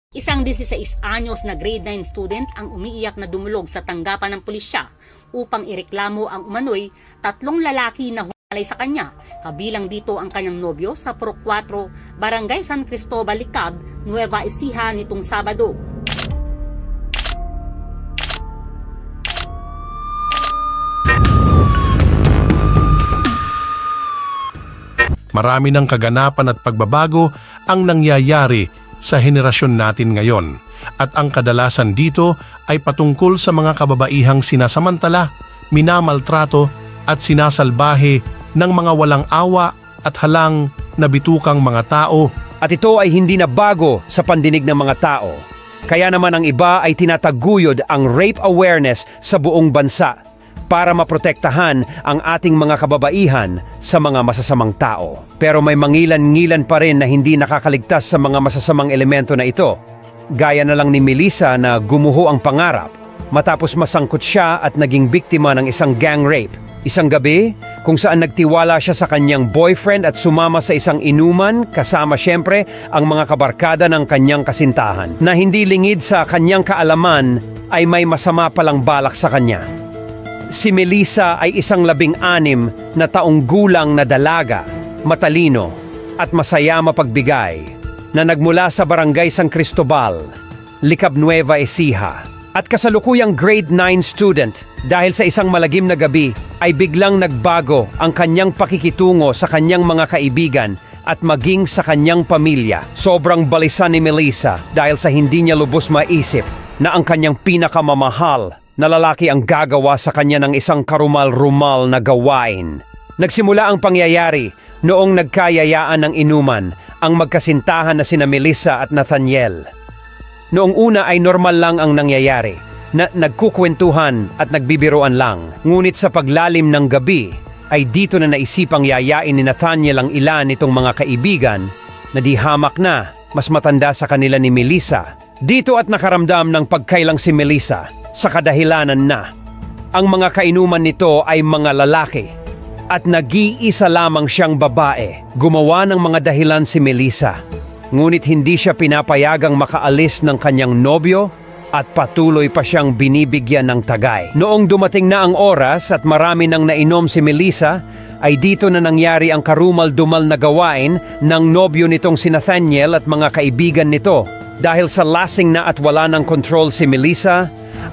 Isang 16 anyos na grade 9 student ang umiiyak na dumulog sa tanggapan ng pulisya upang ireklamo ang umano'y 3 lalaki na humalay sa kanya. Kabilang dito ang kanyang nobyo sa Purok 4, Barangay San Cristobal, Licab, Nueva Ecija nitong Sabado. Marami ng kaganapan at pagbabago ang nangyayari sa henerasyon natin ngayon at ang kadalasan dito ay patungkol sa mga kababaihang sinasamantala, minamaltrato at sinasalbahe ng mga walang awa at halang na bitukang mga tao. At ito ay hindi na bago sa pandinig ng mga tao. Kaya naman ang iba ay tinataguyod ang rape awareness sa buong bansa para maprotektahan ang ating mga kababaihan sa mga masasamang tao. Pero may mangilan-ngilan pa rin na hindi nakakaligtas sa mga masasamang elemento na ito. Gaya na lang ni Melissa na gumuho ang pangarap matapos masangkot siya at naging biktima ng isang gang rape. Isang gabi kung saan nagtiwala siya sa kanyang boyfriend at sumama sa isang inuman kasama siyempre ang mga kabarkada ng kanyang kasintahan na hindi lingid sa kanyang kaalaman ay may masama palang balak sa kanya. Si Melissa ay isang 16 na taong gulang na dalaga, matalino at masaya mapagbigay na nagmula sa Barangay San Cristobal, Licab, Nueva Ecija at kasalukuyang grade 9 student dahil sa isang malagim na gabi ay biglang nagbago ang kanyang pakikitungo sa kanyang mga kaibigan at maging sa kanyang pamilya. Sobrang balisa ni Melissa dahil sa hindi niya lubos maisip na ang kanyang pinakamamahal na lalaki ang gagawa sa kanya ng isang karumal-rumal na gawain. Nagsimula ang pangyayari noong nagkayayaan ng inuman ang magkasintahan na sina Melissa at Nathaniel. Noong una ay normal lang ang nangyayari, na nagkukwentuhan at nagbibiroan lang. Ngunit sa paglalim ng gabi ay dito na naisipang yayain ni Nathaniel ang ilan nitong mga kaibigan na di hamak na mas matanda sa kanila ni Melissa. Dito at nakaramdam ng pagkailang si Melissa sa kadahilanan na ang mga kainuman nito ay mga lalaki at nag-iisa lamang siyang babae. Gumawa ng mga dahilan si Melissa, ngunit hindi siya pinapayagang makaalis ng kanyang nobyo at patuloy pa siyang binibigyan ng tagay. Noong dumating na ang oras at marami nang nainom si Melissa, ay dito na nangyari ang karumal-dumal na gawain ng nobyo nitong si Nathaniel at mga kaibigan nito. Dahil sa lasing na at wala ng control si Melissa,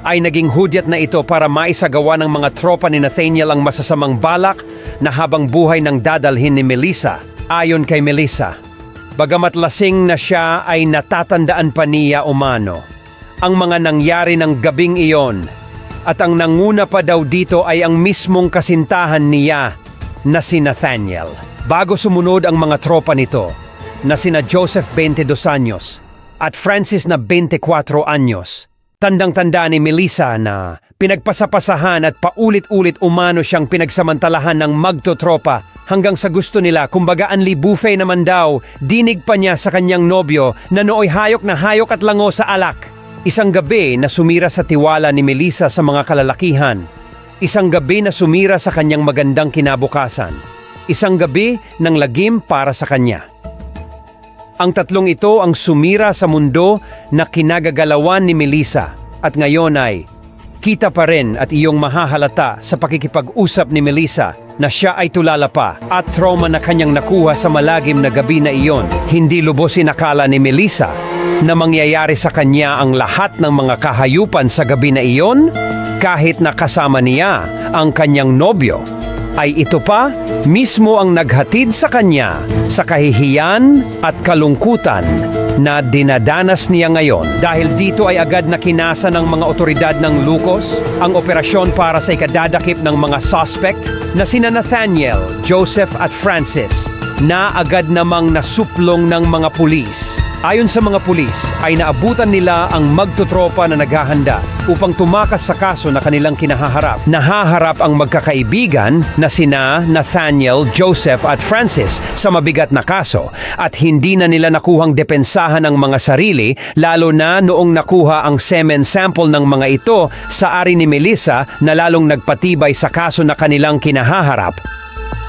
ay naging hudyat na ito para maisagawa ng mga tropa ni Nathaniel ang masasamang balak na habang buhay ng dadalhin ni Melissa. Ayon kay Melissa, bagamat lasing na siya ay natatandaan pa niya umano ang mga nangyari ng gabing iyon at ang nanguna pa daw dito ay ang mismong kasintahan niya na si Nathaniel. Bago sumunod ang mga tropa nito na sina Joseph 22 anyos at Francis na 24 anyos. Tandang-tanda ni Melissa na pinagpasapasahan at paulit-ulit umano siyang pinagsamantalahan ng magtotropa hanggang sa gusto nila, kumbaga Anli buffet naman daw, dinig pa niya sa kanyang nobyo na nooy hayok na hayok at lango sa alak. Isang gabi na sumira sa tiwala ni Melissa sa mga kalalakihan. Isang gabi na sumira sa kanyang magandang kinabukasan. Isang gabi ng lagim para sa kanya. Ang tatlong ito ang sumira sa mundo na kinagagalawan ni Melissa at ngayon ay kita pa rin at iyong mahahalata sa pakikipag-usap ni Melissa na siya ay tulala pa at trauma na kanyang nakuha sa malagim na gabi na iyon. Hindi lubos inakala ni Melissa na mangyayari sa kanya ang lahat ng mga kahayupan sa gabi na iyon kahit na kasama niya ang kanyang nobyo. Ay ito pa mismo ang naghatid sa kanya sa kahihiyan at kalungkutan na dinadanas niya ngayon. Dahil dito ay agad na kinasa ng mga otoridad ng Lucos ang operasyon para sa ikadadakip ng mga suspect na sina Nathaniel, Joseph at Francis na agad namang nasuplong ng mga pulis. Ayon sa mga pulis ay naabutan nila ang magtotropa na naghahanda upang tumakas sa kaso na kanilang kinahaharap. Nahaharap ang magkakaibigan na sina Nathaniel, Joseph at Francis sa mabigat na kaso at hindi na nila nakuhang depensahan ang mga sarili lalo na noong nakuha ang semen sample ng mga ito sa ari ni Melissa na lalong nagpatibay sa kaso na kanilang kinahaharap.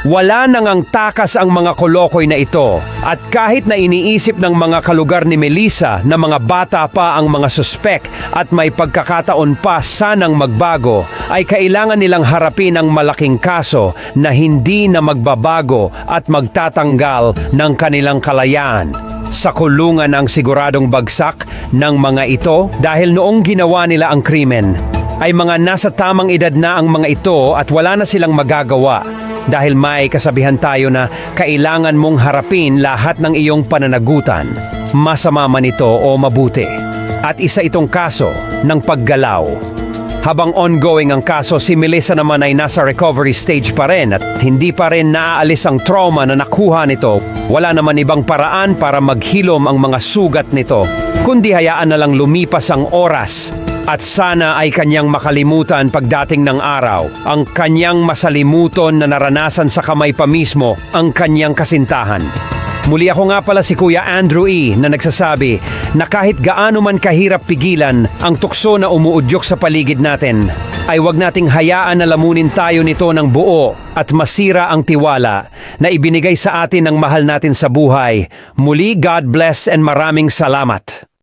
Wala nang ang takas ang mga kolokoy na ito at kahit na iniisip ng mga kalugar ni Melissa na mga bata pa ang mga suspek at may pagkakataon pa sanang magbago, ay kailangan nilang harapin ang malaking kaso na hindi na magbabago at magtatanggal ng kanilang kalayaan. Sa kulungan ang siguradong bagsak ng mga ito dahil noong ginawa nila ang krimen, ay mga nasa tamang edad na ang mga ito at wala na silang magagawa. Dahil may kasabihan tayo na kailangan mong harapin lahat ng iyong pananagutan, masama man ito o mabuti. At isa itong kaso ng paggalaw. Habang ongoing ang kaso, si Melissa naman ay nasa recovery stage pa rin at hindi pa rin naaalis ang trauma na nakuha nito. Wala naman ibang paraan para maghilom ang mga sugat nito, kundi hayaan na lang lumipas ang oras. At sana ay kanyang makalimutan pagdating ng araw, ang kanyang masalimuton na naranasan sa kamay pa mismo ang kanyang kasintahan. Muli ako nga pala si Kuya Andrew E. na nagsasabi na kahit gaano man kahirap pigilan ang tukso na umuudyok sa paligid natin, ay wag nating hayaan na lamunin tayo nito ng buo at masira ang tiwala na ibinigay sa atin ng mahal natin sa buhay. Muli, God bless and maraming salamat.